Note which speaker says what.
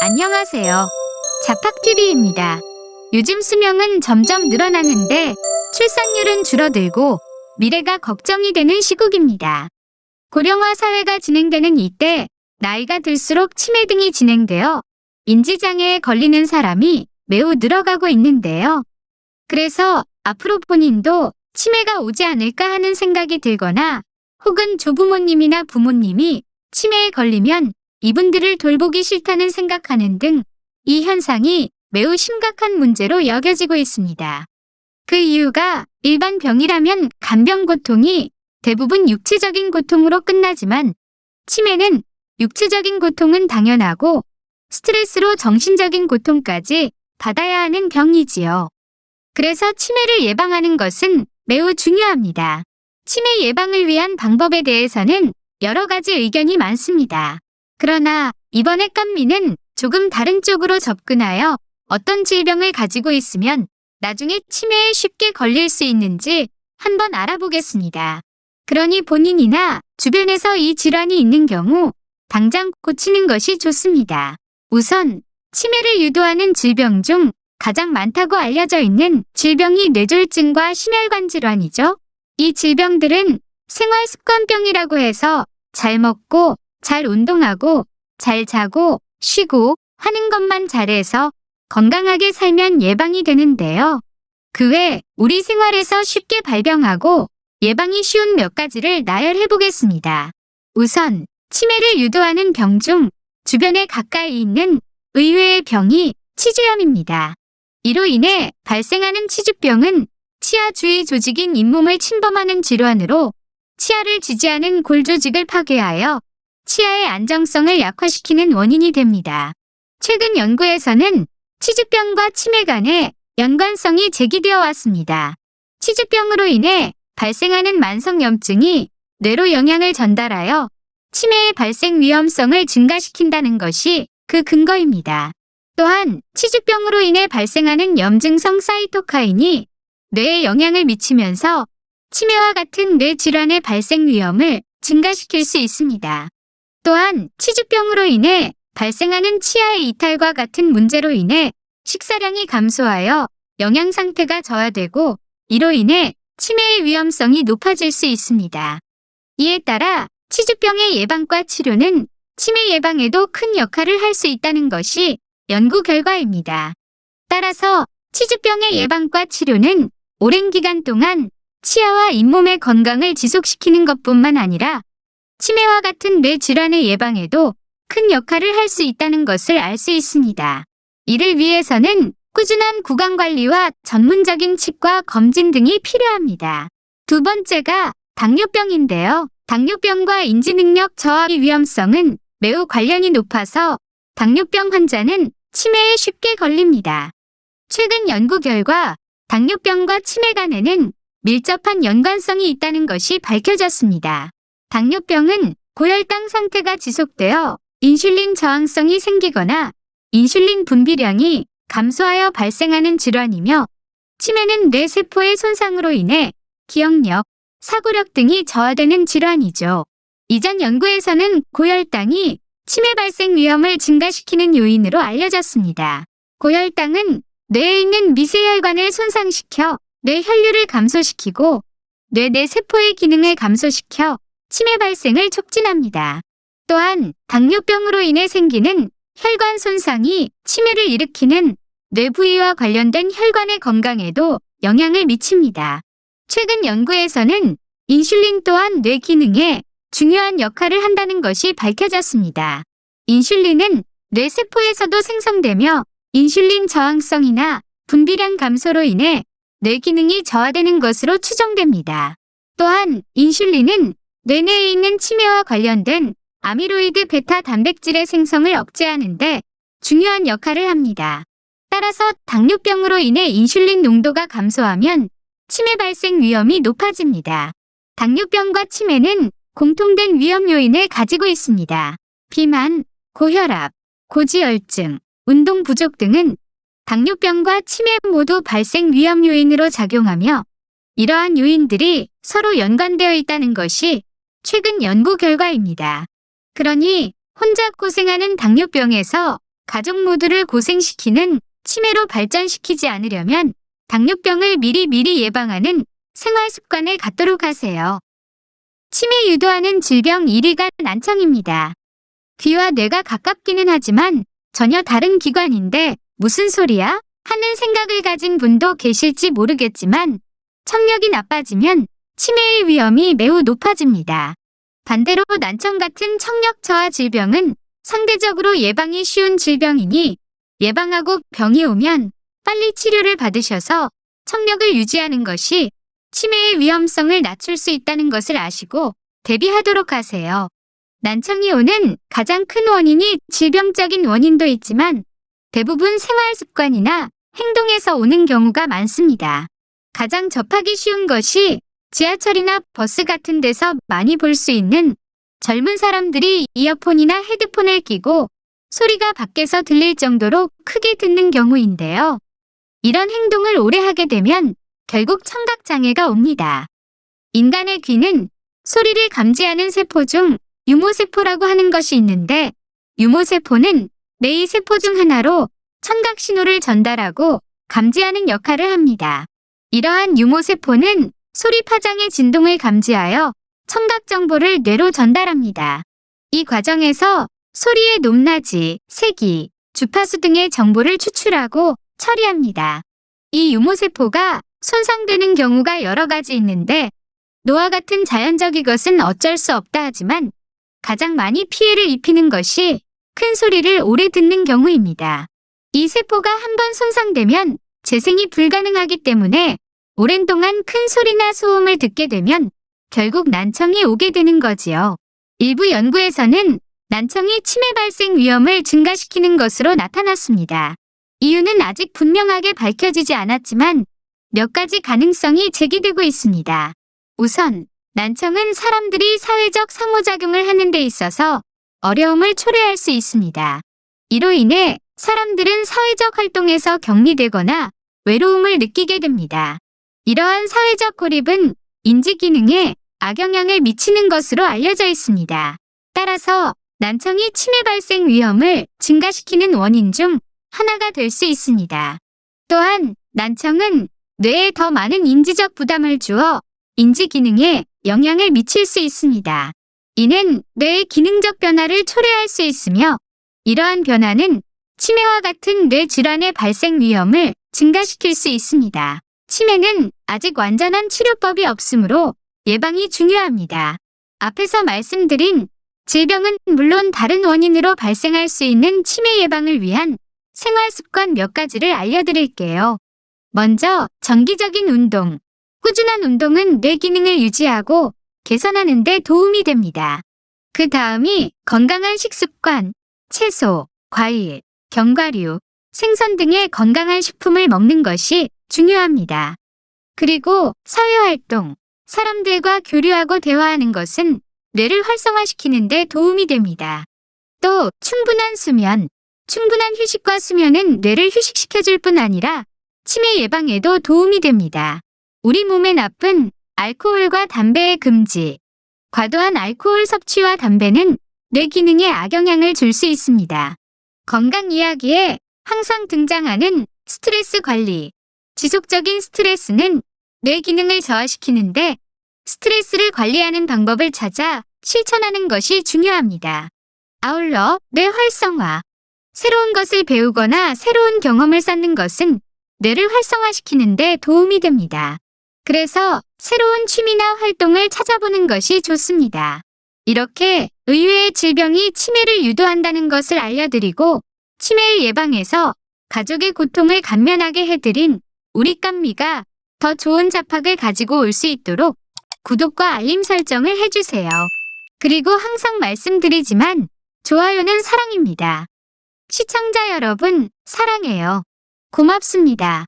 Speaker 1: 안녕하세요. 자팍TV입니다. 요즘 수명은 점점 늘어나는데 출산율은 줄어들고 미래가 걱정이 되는 시국입니다. 고령화 사회가 진행되는 이때 나이가 들수록 치매 등이 진행되어 인지장애에 걸리는 사람이 매우 늘어가고 있는데요. 그래서 앞으로 본인도 치매가 오지 않을까 하는 생각이 들거나 혹은 조부모님이나 부모님이 치매에 걸리면 이분들을 돌보기 싫다는 생각하는 등 이 현상이 매우 심각한 문제로 여겨지고 있습니다. 그 이유가 일반 병이라면 간병 고통이 대부분 육체적인 고통으로 끝나지만 치매는 육체적인 고통은 당연하고 스트레스로 정신적인 고통까지 받아야 하는 병이지요. 그래서 치매를 예방하는 것은 매우 중요합니다. 치매 예방을 위한 방법에 대해서는 여러 가지 의견이 많습니다. 그러나 이번에 깐미는 조금 다른 쪽으로 접근하여 어떤 질병을 가지고 있으면 나중에 치매에 쉽게 걸릴 수 있는지 한번 알아보겠습니다. 그러니 본인이나 주변에서 이 질환이 있는 경우 당장 고치는 것이 좋습니다. 우선 치매를 유도하는 질병 중 가장 많다고 알려져 있는 질병이 뇌졸중과 심혈관 질환이죠. 이 질병들은 생활습관병이라고 해서 잘 먹고 잘 운동하고 잘 자고 쉬고 하는 것만 잘해서 건강하게 살면 예방이 되는데요. 그 외 우리 생활에서 쉽게 발병하고 예방이 쉬운 몇 가지를 나열해 보겠습니다. 우선 치매를 유도하는 병 중 주변에 가까이 있는 의외의 병이 치주염입니다. 이로 인해 발생하는 치주병은 치아 주위 조직인 잇몸을 침범하는 질환으로 치아를 지지하는 골 조직을 파괴하여 치아의 안정성을 약화시키는 원인이 됩니다. 최근 연구에서는 치주병과 치매 간의 연관성이 제기되어 왔습니다. 치주병으로 인해 발생하는 만성염증이 뇌로 영향을 전달하여 치매의 발생 위험성을 증가시킨다는 것이 그 근거입니다. 또한 치주병으로 인해 발생하는 염증성 사이토카인이 뇌에 영향을 미치면서 치매와 같은 뇌 질환의 발생 위험을 증가시킬 수 있습니다. 또한 치주병으로 인해 발생하는 치아의 이탈과 같은 문제로 인해 식사량이 감소하여 영양 상태가 저하되고 이로 인해 치매의 위험성이 높아질 수 있습니다. 이에 따라 치주병의 예방과 치료는 치매 예방에도 큰 역할을 할 수 있다는 것이 연구 결과입니다. 따라서 치주병의 예방과 치료는 오랜 기간 동안 치아와 잇몸의 건강을 지속시키는 것뿐만 아니라 치매와 같은 뇌 질환의 예방에도 큰 역할을 할 수 있다는 것을 알 수 있습니다. 이를 위해서는 꾸준한 구강관리와 전문적인 치과 검진 등이 필요합니다. 두 번째가 당뇨병인데요. 당뇨병과 인지능력 저하의 위험성은 매우 관련이 높아서 당뇨병 환자는 치매에 쉽게 걸립니다. 최근 연구 결과 당뇨병과 치매 간에는 밀접한 연관성이 있다는 것이 밝혀졌습니다. 당뇨병은 고혈당 상태가 지속되어 인슐린 저항성이 생기거나 인슐린 분비량이 감소하여 발생하는 질환이며 치매는 뇌세포의 손상으로 인해 기억력, 사고력 등이 저하되는 질환이죠. 이전 연구에서는 고혈당이 치매 발생 위험을 증가시키는 요인으로 알려졌습니다. 고혈당은 뇌에 있는 미세혈관을 손상시켜 뇌 혈류를 감소시키고 뇌 내 세포의 기능을 감소시켜 치매 발생을 촉진합니다. 또한 당뇨병으로 인해 생기는 혈관 손상이 치매를 일으키는 뇌 부위와 관련된 혈관의 건강에도 영향을 미칩니다. 최근 연구에서는 인슐린 또한 뇌 기능에 중요한 역할을 한다는 것이 밝혀졌습니다. 인슐린은 뇌 세포에서도 생성되며 인슐린 저항성이나 분비량 감소로 인해 뇌 기능이 저하되는 것으로 추정됩니다. 또한 인슐린은 뇌 내에 있는 치매와 관련된 아미로이드 베타 단백질의 생성을 억제하는 데 중요한 역할을 합니다. 따라서 당뇨병으로 인해 인슐린 농도가 감소하면 치매 발생 위험이 높아집니다. 당뇨병과 치매는 공통된 위험 요인을 가지고 있습니다. 비만, 고혈압, 고지혈증, 운동 부족 등은 당뇨병과 치매 모두 발생 위험 요인으로 작용하며 이러한 요인들이 서로 연관되어 있다는 것이 최근 연구 결과입니다. 그러니 혼자 고생하는 당뇨병에서 가족 모두를 고생시키는 치매로 발전시키지 않으려면 당뇨병을 미리 예방하는 생활 습관을 갖도록 하세요. 치매 유도하는 질병 1위가 난청입니다. 귀와 뇌가 가깝기는 하지만 전혀 다른 기관인데 무슨 소리야? 하는 생각을 가진 분도 계실지 모르겠지만 청력이 나빠지면 치매의 위험이 매우 높아집니다. 반대로 난청 같은 청력 저하 질병은 상대적으로 예방이 쉬운 질병이니 예방하고 병이 오면 빨리 치료를 받으셔서 청력을 유지하는 것이 치매의 위험성을 낮출 수 있다는 것을 아시고 대비하도록 하세요. 난청이 오는 가장 큰 원인이 질병적인 원인도 있지만 대부분 생활 습관이나 행동에서 오는 경우가 많습니다. 가장 접하기 쉬운 것이 지하철이나 버스 같은 데서 많이 볼 수 있는 젊은 사람들이 이어폰이나 헤드폰을 끼고 소리가 밖에서 들릴 정도로 크게 듣는 경우인데요. 이런 행동을 오래 하게 되면 결국 청각장애가 옵니다. 인간의 귀는 소리를 감지하는 세포 중 유모세포라고 하는 것이 있는데 유모세포는 뇌의 세포 중 하나로 청각 신호를 전달하고 감지하는 역할을 합니다. 이러한 유모세포는 소리 파장의 진동을 감지하여 청각 정보를 뇌로 전달합니다. 이 과정에서 소리의 높낮이, 세기, 주파수 등의 정보를 추출하고 처리합니다. 이 유모세포가 손상되는 경우가 여러 가지 있는데 노화 같은 자연적인 것은 어쩔 수 없다 하지만 가장 많이 피해를 입히는 것이 큰 소리를 오래 듣는 경우입니다. 이 세포가 한번 손상되면 재생이 불가능하기 때문에 오랜 동안 큰 소리나 소음을 듣게 되면 결국 난청이 오게 되는 거지요. 일부 연구에서는 난청이 치매 발생 위험을 증가시키는 것으로 나타났습니다. 이유는 아직 분명하게 밝혀지지 않았지만 몇 가지 가능성이 제기되고 있습니다. 우선 난청은 사람들이 사회적 상호작용을 하는 데 있어서 어려움을 초래할 수 있습니다. 이로 인해 사람들은 사회적 활동에서 격리되거나 외로움을 느끼게 됩니다. 이러한 사회적 고립은 인지 기능에 악영향을 미치는 것으로 알려져 있습니다. 따라서 난청이 치매 발생 위험을 증가시키는 원인 중 하나가 될 수 있습니다. 또한 난청은 뇌에 더 많은 인지적 부담을 주어 인지 기능에 영향을 미칠 수 있습니다. 이는 뇌의 기능적 변화를 초래할 수 있으며 이러한 변화는 치매와 같은 뇌 질환의 발생 위험을 증가시킬 수 있습니다. 치매는 아직 완전한 치료법이 없으므로 예방이 중요합니다. 앞에서 말씀드린 질병은 물론 다른 원인으로 발생할 수 있는 치매 예방을 위한 생활 습관 몇 가지를 알려드릴게요. 먼저 정기적인 운동. 꾸준한 운동은 뇌 기능을 유지하고 개선하는 데 도움이 됩니다. 그 다음이 건강한 식습관, 채소, 과일, 견과류, 생선 등의 건강한 식품을 먹는 것이 중요합니다. 그리고 사회활동, 사람들과 교류하고 대화하는 것은 뇌를 활성화시키는 데 도움이 됩니다. 또 충분한 수면, 충분한 휴식과 수면은 뇌를 휴식시켜줄 뿐 아니라 치매 예방에도 도움이 됩니다. 우리 몸에 나쁜 알코올과 담배의 금지. 과도한 알코올 섭취와 담배는 뇌 기능에 악영향을 줄 수 있습니다. 건강 이야기에 항상 등장하는 스트레스 관리. 지속적인 스트레스는 뇌 기능을 저하시키는데 스트레스를 관리하는 방법을 찾아 실천하는 것이 중요합니다. 아울러 뇌 활성화. 새로운 것을 배우거나 새로운 경험을 쌓는 것은 뇌를 활성화시키는 데 도움이 됩니다. 그래서 새로운 취미나 활동을 찾아보는 것이 좋습니다. 이렇게 의외의 질병이 치매를 유도한다는 것을 알려드리고 치매를 예방해서 가족의 고통을 감면하게 해드린 우리 깜미가 더 좋은 잡학을 가지고 올 수 있도록 구독과 알림 설정을 해주세요. 그리고 항상 말씀드리지만 좋아요는 사랑입니다. 시청자 여러분, 사랑해요. 고맙습니다.